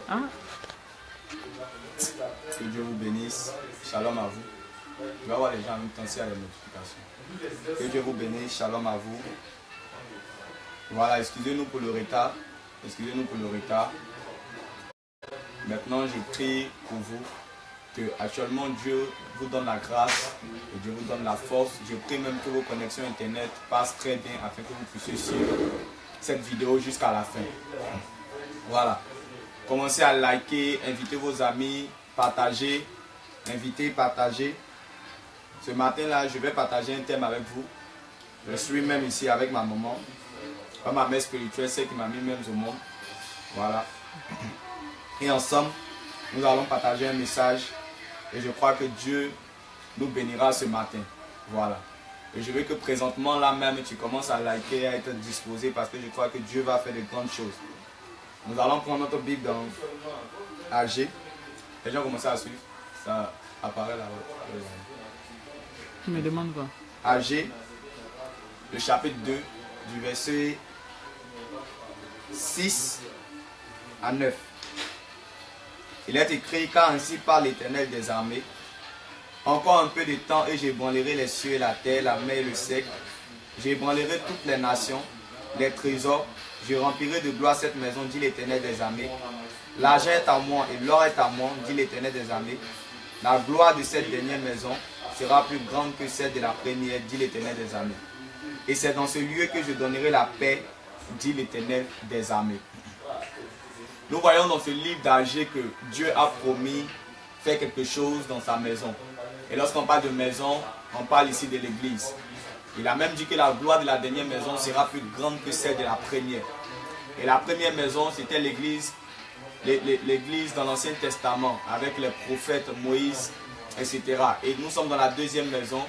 Ah. Que Dieu vous bénisse. Shalom à vous. Je vais voir les gens en même temps s'il y a les notifications. Que Dieu vous bénisse. Shalom à vous. Voilà, excusez-nous pour le retard. Excusez-nous pour le retard. Maintenant, je prie pour vous que actuellement Dieu vous donne la grâce et Dieu vous donne la force. Je prie même que vos connexions internet passent très bien afin que vous puissiez suivre cette vidéo jusqu'à la fin. Voilà. Commencez à liker, invitez vos amis, partagez, invitez, partagez. Ce matin-là, je vais partager un thème avec vous. Je suis même ici avec ma maman. Pas ma mère spirituelle, celle qui m'a mis même au monde. Voilà. Et ensemble, nous allons partager un message. Et je crois que Dieu nous bénira ce matin. Voilà. Et je veux que présentement, là même, tu commences à liker, à être disposé parce que je crois que Dieu va faire de grandes choses. Nous allons prendre notre Bible dans AG. Les gens commencent à suivre. Ça apparaît là-bas. Tu me demandes quoi? AG, le chapitre 2, du verset 6 à 9. Il est écrit, car ainsi parle l'Éternel des armées. Encore un peu de temps et j'ébranlerai les cieux et la terre, la mer et le sec. J'ébranlerai toutes les nations, les trésors. Je remplirai de gloire cette maison, dit l'Éternel des armées. L'argent est à moi et l'or est à moi, dit l'Éternel des armées. La gloire de cette dernière maison sera plus grande que celle de la première, dit l'Éternel des armées. Et c'est dans ce lieu que je donnerai la paix, dit l'Éternel des armées. Nous voyons dans ce livre d'Agé que Dieu a promis faire quelque chose dans sa maison. Et lorsqu'on parle de maison, on parle ici de l'église. Il a même dit que la gloire de la dernière maison sera plus grande que celle de la première. Et la première maison, c'était l'église dans l'Ancien Testament, avec les prophètes Moïse, etc. Et nous sommes dans la deuxième maison,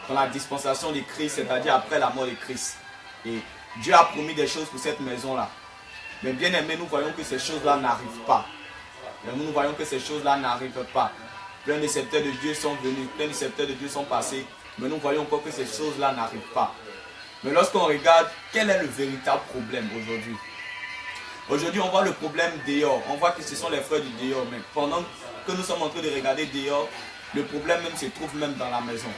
dans la dispensation de Christ, c'est-à-dire après la mort de Christ. Et Dieu a promis des choses pour cette maison-là. Mais bien aimé, nous voyons que ces choses-là n'arrivent pas. Mais nous voyons que ces choses-là n'arrivent pas. Plein de scepteurs de Dieu sont venus, plein de scepteurs de Dieu sont passés. Mais nous voyons encore que ces choses-là n'arrivent pas. Mais lorsqu'on regarde, quel est le véritable problème aujourd'hui? Aujourd'hui, on voit le problème dehors. On voit que ce sont les frères du dehors. Mais pendant que nous sommes en train de regarder dehors, le problème même se trouve même dans la maison.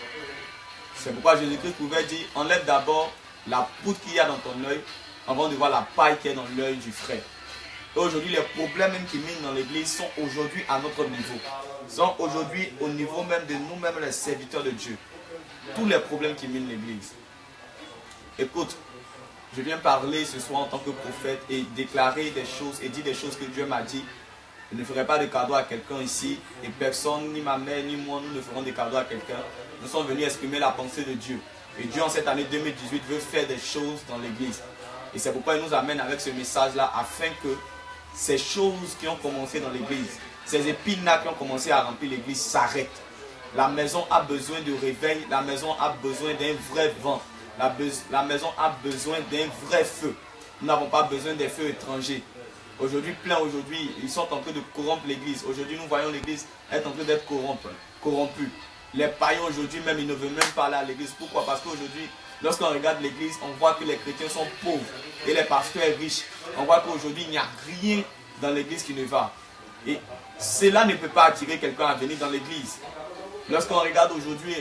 C'est pourquoi Jésus-Christ pouvait dire, enlève d'abord la poudre qu'il y a dans ton œil, avant de voir la paille qui est dans l'œil du frère. Et aujourd'hui, les problèmes même qui minent dans l'église sont aujourd'hui à notre niveau. Sont aujourd'hui au niveau même de nous-mêmes, les serviteurs de Dieu. Tous les problèmes qui minent l'église. Écoute, je viens parler ce soir en tant que prophète et déclarer des choses et dire des choses que Dieu m'a dit. Je ne ferai pas de cadeau à quelqu'un ici et personne, ni ma mère, ni moi, nous ne ferons des cadeaux à quelqu'un. Nous sommes venus exprimer la pensée de Dieu. Et Dieu en cette année 2018 veut faire des choses dans l'église. Et c'est pourquoi il nous amène avec ce message-là afin que ces choses qui ont commencé dans l'église, ces épines-là qui ont commencé à remplir l'église s'arrêtent. La maison a besoin de réveil, la maison a besoin d'un vrai vent, la maison a besoin d'un vrai feu. Nous n'avons pas besoin des feux étrangers. Aujourd'hui, ils sont en train de corrompre l'église. Aujourd'hui, nous voyons l'église être en train d'être corrompue. Les païens aujourd'hui même, ils ne veulent même pas aller à l'église. Pourquoi? Parce qu'aujourd'hui, lorsqu'on regarde l'église, on voit que les chrétiens sont pauvres et les pasteurs riches. On voit qu'aujourd'hui, il n'y a rien dans l'église qui ne va. Et cela ne peut pas attirer quelqu'un à venir dans l'église. Lorsqu'on regarde aujourd'hui,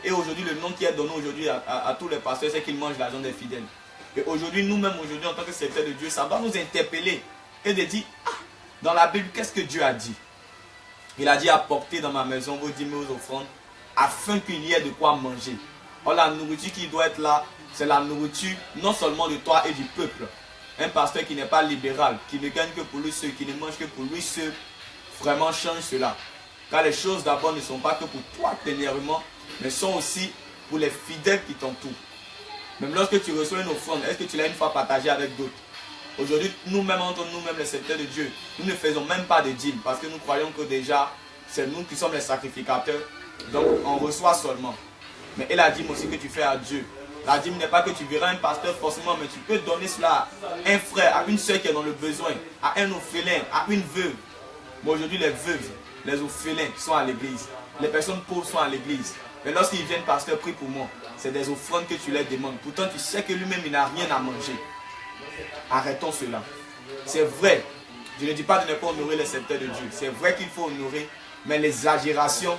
et aujourd'hui, le nom qui est donné aujourd'hui à tous les pasteurs, c'est qu'ils mangent l'argent des fidèles. Et aujourd'hui, nous-mêmes, aujourd'hui, en tant que serviteurs de Dieu, ça doit nous interpeller et de dire, ah, dans la Bible, qu'est-ce que Dieu a dit? Il a dit, apportez dans ma maison vos dîmes et vos offrandes, afin qu'il y ait de quoi manger. Or, la nourriture qui doit être là, c'est la nourriture non seulement de toi et du peuple. Un pasteur qui n'est pas libéral, qui ne gagne que pour lui seul, qui ne mange que pour lui seul, vraiment change cela. Car les choses d'abord ne sont pas que pour toi dernièrement, mais sont aussi pour les fidèles qui t'entourent. Même lorsque tu reçois une offrande, est-ce que tu l'as une fois partagée avec d'autres? Aujourd'hui, nous-mêmes, entre nous-mêmes, les serviteurs de Dieu, nous ne faisons même pas de dîmes parce que nous croyons que déjà, c'est nous qui sommes les sacrificateurs. Donc, on reçoit seulement. Mais et la dîme aussi que tu fais à Dieu. La dîme n'est pas que tu verras un pasteur forcément, mais tu peux donner cela à un frère, à une soeur qui est dans le besoin, à un orphelin, à une veuve. Bon, aujourd'hui, les veuves, les orphelins sont à l'église. Les personnes pauvres sont à l'église. Mais lorsqu'ils viennent, pasteur, prie pour moi. C'est des offrandes que tu leur demandes. Pourtant, tu sais que lui-même, il n'a rien à manger. Arrêtons cela. C'est vrai, je ne dis pas de ne pas honorer les serviteurs de Dieu. C'est vrai qu'il faut honorer, mais l'exagération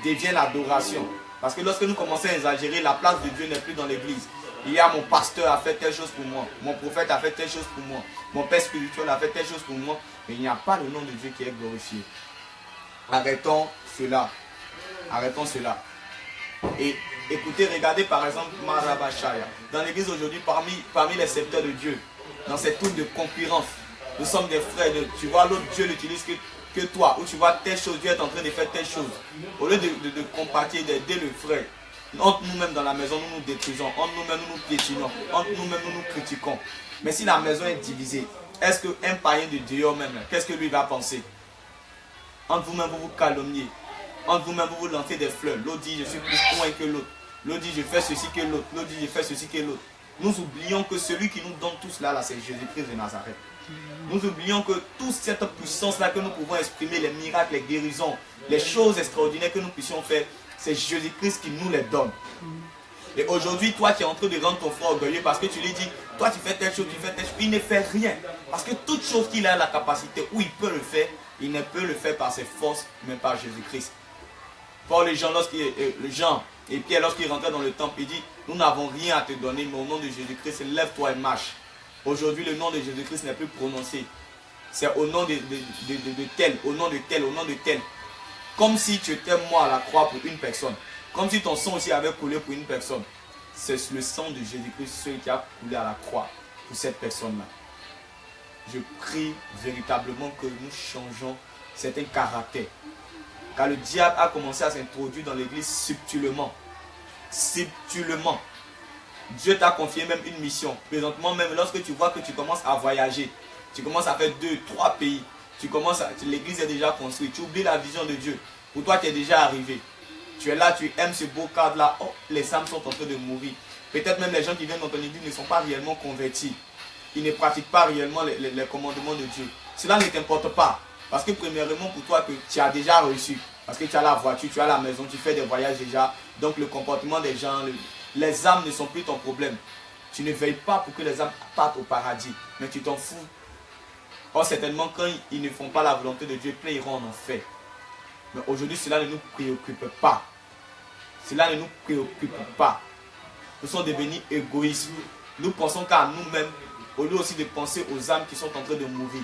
devient l'adoration. Parce que lorsque nous commençons à exagérer, la place de Dieu n'est plus dans l'église. Il y a mon pasteur a fait telle chose pour moi, mon prophète a fait telle chose pour moi, mon père spirituel a fait telle chose pour moi, mais il n'y a pas le nom de Dieu qui est glorifié. Arrêtons cela. Arrêtons cela. Et écoutez, regardez par exemple Marabashaya. Dans l'église aujourd'hui, parmi les serviteurs de Dieu, dans cette tour de concurrence, nous sommes des frères. Tu vois, l'autre Dieu n'utilise que toi. Ou tu vois telle chose, Dieu est en train de faire telle chose. Au lieu de compatir, d'aider le frère, entre nous-mêmes dans la maison, nous nous détruisons. Entre nous-mêmes, nous nous piétinons. Entre nous-mêmes, nous nous critiquons. Mais si la maison est divisée, est-ce qu'un païen de Dieu même, qu'est-ce que lui va penser? Entre vous-même, vous vous calomniez. Entre vous-même, vous vous lancez des fleurs. L'autre dit, je suis plus point que l'autre. L'autre dit, je fais ceci que l'autre. L'autre dit, je fais ceci que l'autre. Nous oublions que celui qui nous donne tout cela, là, c'est Jésus-Christ de Nazareth. Nous oublions que toute cette puissance-là que nous pouvons exprimer, les miracles, les guérisons, les choses extraordinaires que nous puissions faire, c'est Jésus-Christ qui nous les donne. Et aujourd'hui, toi qui es en train de rendre ton frère orgueilleux parce que tu lui dis, toi tu fais telle chose, tu fais telle chose, il ne fait rien. Parce que toute chose qu'il a la capacité où il peut le faire, il ne peut le faire par ses forces, mais par Jésus-Christ. Paul et Pierre, lorsqu'ils rentraient dans le temple, il dit, nous n'avons rien à te donner, mais au nom de Jésus-Christ, lève-toi et marche. Aujourd'hui, le nom de Jésus-Christ n'est plus prononcé. C'est au nom de tel, au nom de tel, au nom de tel. Comme si tu étais mort à la croix pour une personne. Comme si ton sang aussi avait coulé pour une personne. C'est le sang de Jésus-Christ, celui qui a coulé à la croix pour cette personne-là. Je prie véritablement que nous changeons certains caractères. Car le diable a commencé à s'introduire dans l'église subtilement. Subtilement. Dieu t'a confié même une mission. Présentement, même lorsque tu vois que tu commences à voyager, tu commences à faire 2, 3 pays, l'église est déjà construite, tu oublies la vision de Dieu. Pour toi, tu es déjà arrivé. Tu es là, tu aimes ce beau cadre-là. Oh, les âmes sont en train de mourir. Peut-être même les gens qui viennent dans ton église ne sont pas réellement convertis. Ils ne pratiquent pas réellement les commandements de Dieu. Cela ne t'importe pas. Parce que premièrement, pour toi, que tu as déjà reçu. Parce que tu as la voiture, tu as la maison, tu fais des voyages déjà. Donc le comportement des gens, les âmes ne sont plus ton problème. Tu ne veilles pas pour que les âmes partent au paradis. Mais tu t'en fous. Or certainement, quand ils ne font pas la volonté de Dieu, plein iront en enfer. Mais aujourd'hui, cela ne nous préoccupe pas. Cela ne nous préoccupe pas. Nous sommes devenus égoïstes. Nous pensons qu'à nous-mêmes, au lieu aussi de penser aux âmes qui sont en train de mourir.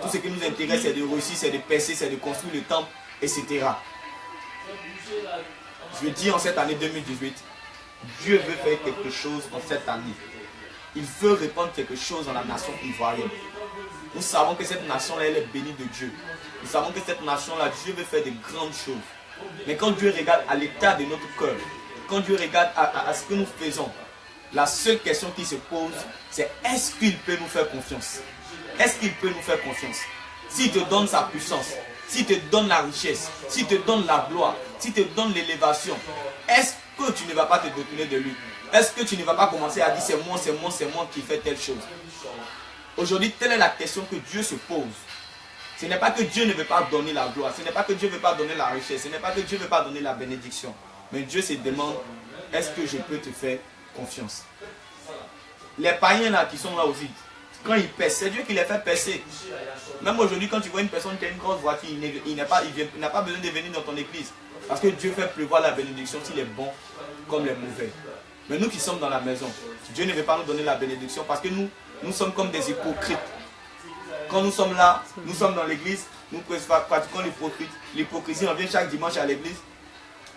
Tout ce qui nous intéresse, c'est de réussir, c'est de percer, c'est de construire le temple, etc. Je dis en cette année 2018, Dieu veut faire quelque chose en cette année. Il veut répandre quelque chose dans la nation ivoirienne. Nous savons que cette nation-là, elle est bénie de Dieu. Nous savons que cette nation-là, Dieu veut faire de grandes choses. Mais quand Dieu regarde à l'état de notre cœur, quand Dieu regarde à ce que nous faisons, la seule question qui se pose, c'est est-ce qu'il peut nous faire confiance? Est-ce qu'il peut nous faire confiance? S'il te donne sa puissance, s'il te donne la richesse, s'il te donne la gloire, s'il te donne l'élévation, est-ce que tu ne vas pas te détourner de lui? Est-ce que tu ne vas pas commencer à dire c'est moi qui fais telle chose? Aujourd'hui, telle est la question que Dieu se pose. Ce n'est pas que Dieu ne veut pas donner la gloire, ce n'est pas que Dieu ne veut pas donner la richesse, ce n'est pas que Dieu ne veut pas donner la bénédiction. Mais Dieu se demande, est-ce que je peux te faire confiance? Les païens là qui sont là aussi, quand ils pèsent, c'est Dieu qui les fait percer. Même aujourd'hui, quand tu vois une personne qui a une grosse voiture, il n'a pas besoin de venir dans ton église. Parce que Dieu fait pleuvoir la bénédiction s'il est bon comme les mauvais. Mais nous qui sommes dans la maison, Dieu ne veut pas nous donner la bénédiction parce que nous sommes comme des hypocrites. Quand nous sommes là, nous sommes dans l'église, nous pratiquons l'hypocrisie. On vient chaque dimanche à l'église,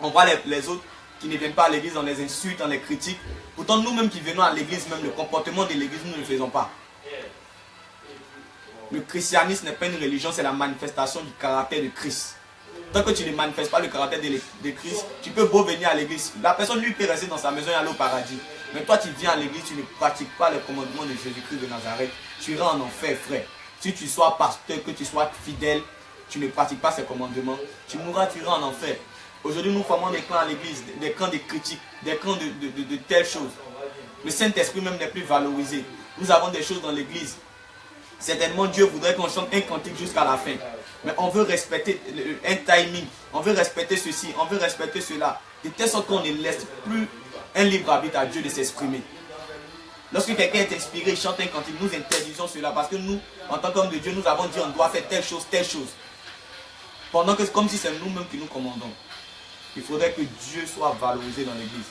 on voit les autres qui ne viennent pas à l'église, on les insulte, on les critique. Pourtant, nous-mêmes qui venons à l'église, même le comportement de l'église, nous ne le faisons pas. Le christianisme n'est pas une religion, c'est la manifestation du caractère de Christ. Tant que tu ne manifestes pas le caractère de Christ, tu peux beau venir à l'église. La personne lui peut rester dans sa maison et aller au paradis. Mais toi, tu viens à l'église, tu ne pratiques pas les commandements de Jésus-Christ de Nazareth. Tu iras en enfer, frère. Si tu sois pasteur, que tu sois fidèle, tu ne pratiques pas ces commandements, tu mourras, tu iras en enfer. Aujourd'hui, nous formons des camps à l'église, des camps de critiques, des camps de telles choses. Le Saint-Esprit même n'est plus valorisé. Nous avons des choses dans l'église. Certainement, Dieu voudrait qu'on chante un cantique jusqu'à la fin. Mais on veut respecter un timing. On veut respecter ceci, on veut respecter cela. De telle sorte qu'on ne laisse plus un libre arbitre à Dieu de s'exprimer. Lorsque quelqu'un est inspiré, chante un cantique, nous interdisons cela parce que nous, en tant qu'homme de Dieu, nous avons dit on doit faire telle chose, telle chose. Pendant que c'est comme si c'est nous-mêmes qui nous commandons. Il faudrait que Dieu soit valorisé dans l'église.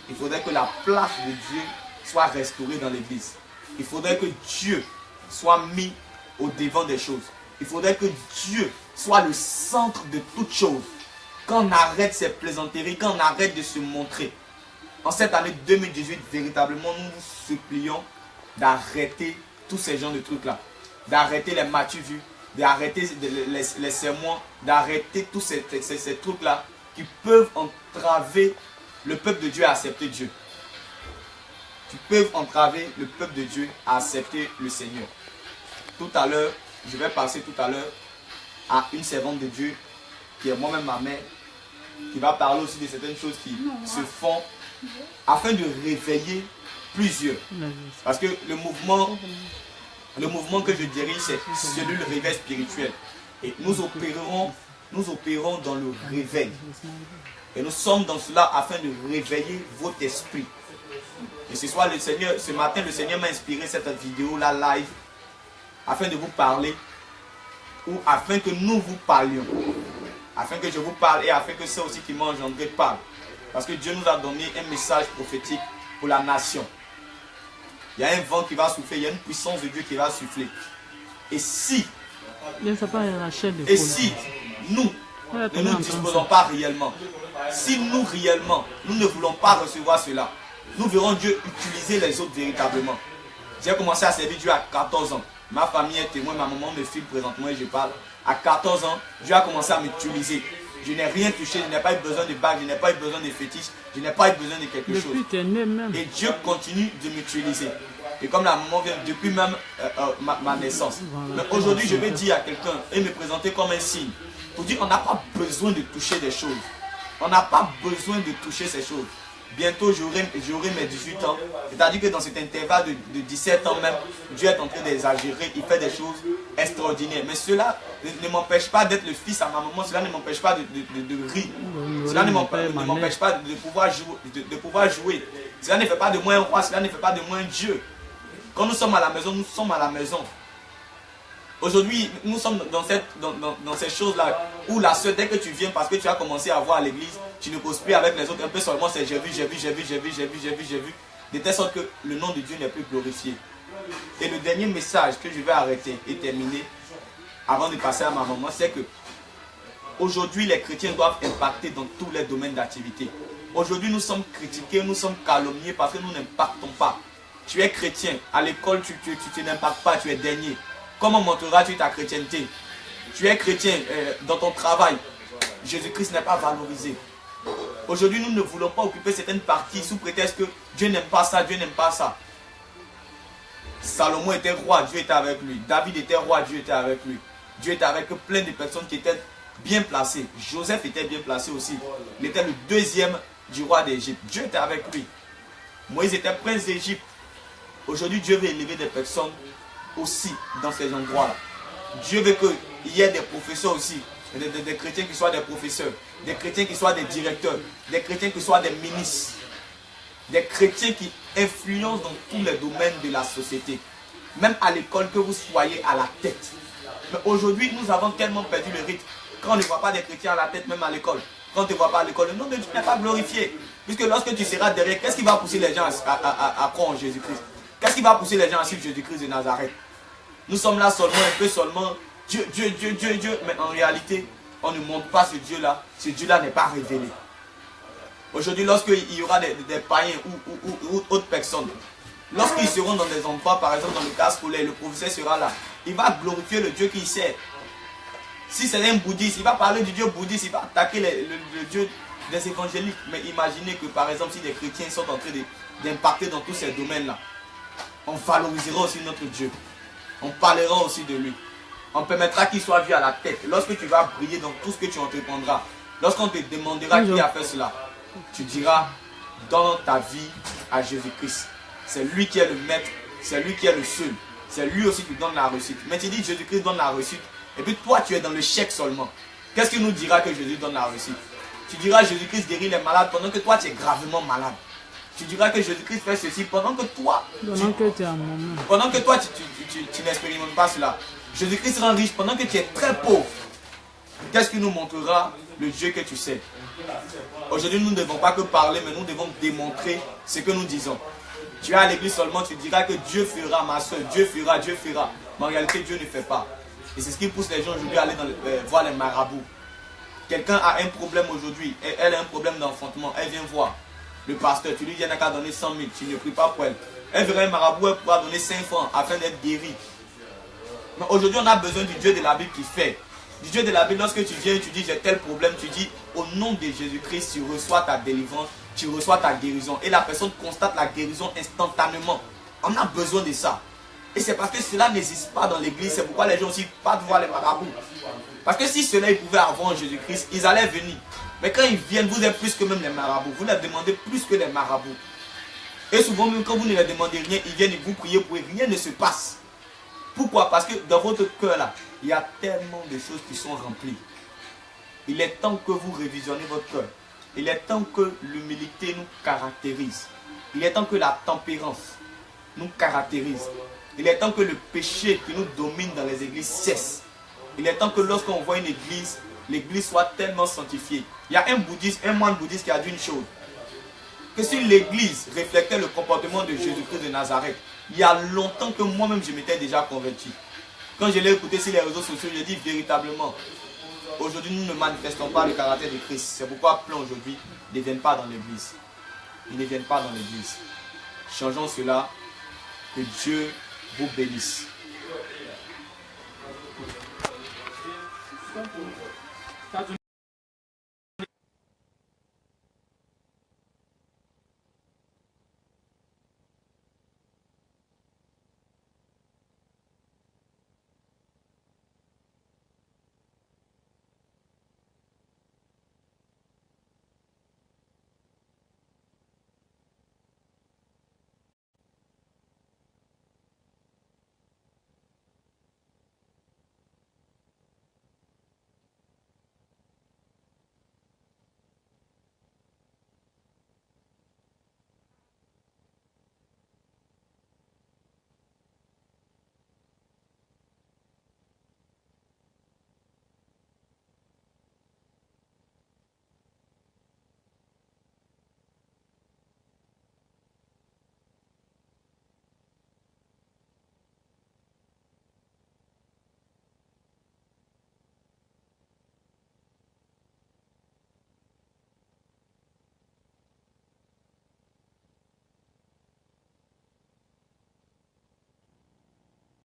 Il faudrait que la place de Dieu soit restaurée dans l'église. Il faudrait que Dieu soit mis au devant des choses. Il faudrait que Dieu soit le centre de toutes choses. Qu'on arrête ces plaisanteries, qu'on arrête de se montrer. En cette année 2018, véritablement, nous vous supplions d'arrêter tous ces genres de trucs-là. D'arrêter les matu vus, d'arrêter les sermons, d'arrêter tous ces trucs-là qui peuvent entraver le peuple de Dieu à accepter Dieu. Qui peuvent entraver le peuple de Dieu à accepter le Seigneur. Tout à l'heure, je vais passer tout à l'heure à une servante de Dieu qui est moi-même ma mère, qui va parler aussi de certaines choses qui se font afin de réveiller plusieurs. Parce que le mouvement que je dirige, c'est celui le réveil spirituel. Et nous opérons dans le réveil. Et nous sommes dans cela afin de réveiller votre esprit. Et ce matin, le Seigneur m'a inspiré cette vidéo-là live afin de vous parler ou afin que nous vous parlions. Afin que je vous parle et afin que ceux aussi qui m'ont engendré parlent. Parce que Dieu nous a donné un message prophétique pour la nation. Il y a un vent qui va souffler, il y a une puissance de Dieu qui va souffler. Et si nous ne nous disposons pas réellement, si nous réellement, nous ne voulons pas recevoir cela, nous verrons Dieu utiliser les autres véritablement. J'ai commencé à servir Dieu à 14 ans. Ma famille est témoin, ma maman me filme présentement et je parle. À 14 ans, Dieu a commencé à m'utiliser. Je n'ai rien touché, je n'ai pas eu besoin de bague, je n'ai pas eu besoin de fétiches, je n'ai pas eu besoin de quelque chose. Et Dieu continue de m'utiliser. Et comme la maman vient depuis même ma naissance. Mais aujourd'hui, je vais dire à quelqu'un et me présenter comme un signe. Pour dire qu'on n'a pas besoin de toucher des choses. On n'a pas besoin de toucher ces choses. Bientôt, j'aurai mes 18 ans. C'est-à-dire que dans cet intervalle de 17 ans même, Dieu est en train d'exagérer. Il fait des choses extraordinaires. Mais cela ne m'empêche pas d'être le fils à ma maman. Cela ne m'empêche pas de rire. Cela ne m'empêche pas de pouvoir jouer. Cela ne fait pas de moi un roi. Cela ne fait pas de moi un Dieu. Quand nous sommes à la maison, nous sommes à la maison. Aujourd'hui, nous sommes dans ces choses-là où la soeur, dès que tu viens parce que tu as commencé à voir à l'église, tu ne causes plus avec les autres, un peu seulement c'est j'ai vu. De telle sorte que le nom de Dieu n'est plus glorifié. Et le dernier message que je vais arrêter et terminer avant de passer à ma maman, c'est que aujourd'hui les chrétiens doivent impacter dans tous les domaines d'activité. Aujourd'hui nous sommes critiqués, nous sommes calomniés parce que nous n'impactons pas. Tu es chrétien, à l'école tu n'impactes pas, tu es dernier. Comment montreras-tu ta chrétienté? Tu es chrétien dans ton travail. Jésus-Christ n'est pas valorisé. Aujourd'hui, nous ne voulons pas occuper certaines parties sous prétexte que Dieu n'aime pas ça, Dieu n'aime pas ça. Salomon était roi, Dieu était avec lui. David était roi, Dieu était avec lui. Dieu était avec plein de personnes qui étaient bien placées. Joseph était bien placé aussi. Il était le deuxième du roi d'Égypte. Dieu était avec lui. Moïse était prince d'Égypte. Aujourd'hui, Dieu veut élever des personnes aussi dans ces endroits-là. Dieu veut qu'il y ait des professeurs aussi, des chrétiens qui soient des professeurs, des chrétiens qui soient des directeurs, des chrétiens qui soient des ministres, des chrétiens qui influencent dans tous les domaines de la société. Même à l'école, que vous soyez à la tête. Mais aujourd'hui, nous avons tellement perdu le rythme. Quand on ne voit pas des chrétiens à la tête, même à l'école, quand on ne te voit pas à l'école, le nom de Dieu n'est pas glorifié. Puisque lorsque tu seras derrière, qu'est-ce qui va pousser les gens à croire en Jésus-Christ? Qu'est-ce qui va pousser les gens à suivre Jésus-Christ de Nazareth? Nous sommes là seulement, un peu seulement, Dieu. Mais en réalité, on ne montre pas ce Dieu-là. Ce Dieu-là n'est pas révélé. Aujourd'hui, lorsqu'il y aura des païens ou autres personnes, lorsqu'ils seront dans des endroits, par exemple dans le cas scolaire, le professeur sera là. Il va glorifier le Dieu qu'il sert. Si c'est un bouddhiste, il va parler du Dieu bouddhiste, il va attaquer le Dieu des évangéliques. Mais imaginez que par exemple, si des chrétiens sont en train d'impacter dans tous ces domaines-là, on valorisera aussi notre Dieu. On parlera aussi de lui. On permettra qu'il soit vu à la tête. Lorsque tu vas briller dans tout ce que tu entreprendras, lorsqu'on te demandera qui a fait cela, tu diras, donne ta vie à Jésus-Christ. C'est lui qui est le maître, c'est lui qui est le seul. C'est lui aussi qui donne la réussite. Mais tu dis Jésus-Christ donne la réussite, et puis toi tu es dans le chèque seulement. Qu'est-ce qui nous dira que Jésus donne la réussite? Tu diras Jésus-Christ guérit les malades pendant que toi tu es gravement malade. Tu diras que Jésus-Christ fait ceci pendant que toi, tu n'expérimentes pas cela. Jésus-Christ rend riche pendant que tu es très pauvre. Qu'est-ce qui nous montrera le Dieu que tu sais? Aujourd'hui, nous ne devons pas que parler, mais nous devons démontrer ce que nous disons. Tu es à l'église seulement, tu diras que Dieu fera, ma soeur, Dieu fera, Dieu fera. Mais en réalité, Dieu ne fait pas. Et c'est ce qui pousse les gens aujourd'hui à aller voir les marabouts. Quelqu'un a un problème aujourd'hui, elle a un problème d'enfantement, elle vient voir le pasteur, tu lui dis, il n'y a qu'à donner 100 000, tu ne pries pas pour elle. Elle verra un marabout, elle pourra donner 5 francs afin d'être guérie. Mais aujourd'hui, on a besoin du Dieu de la Bible qui fait. Du Dieu de la Bible, lorsque tu viens et tu dis, j'ai tel problème, tu dis, au nom de Jésus-Christ, tu reçois ta délivrance, tu reçois ta guérison. Et la personne constate la guérison instantanément. On a besoin de ça. Et c'est parce que cela n'existe pas dans l'église. C'est pourquoi les gens aussi partent voir les marabouts. Parce que si cela ils pouvaient avoir en Jésus-Christ, ils allaient venir. Mais quand ils viennent, vous êtes plus que même les marabouts. Vous leur demandez plus que les marabouts. Et souvent, même quand vous ne leur demandez rien, ils viennent et vous priez pour eux. Rien ne se passe. Pourquoi? Parce que dans votre cœur là, il y a tellement de choses qui sont remplies. Il est temps que vous révisionnez votre cœur. Il est temps que l'humilité nous caractérise. Il est temps que la tempérance nous caractérise. Il est temps que le péché qui nous domine dans les églises cesse. Il est temps que lorsqu'on voit une église, l'église soit tellement sanctifiée. Il y a un moine bouddhiste qui a dit une chose. Que si l'église reflétait le comportement de Jésus-Christ de Nazareth, il y a longtemps que moi-même je m'étais déjà converti. Quand je l'ai écouté sur les réseaux sociaux, je dis véritablement, aujourd'hui nous ne manifestons pas le caractère de Christ. C'est pourquoi plein aujourd'hui ne viennent pas dans l'église. Ils ne viennent pas dans l'église. Changeons cela. Que Dieu vous bénisse.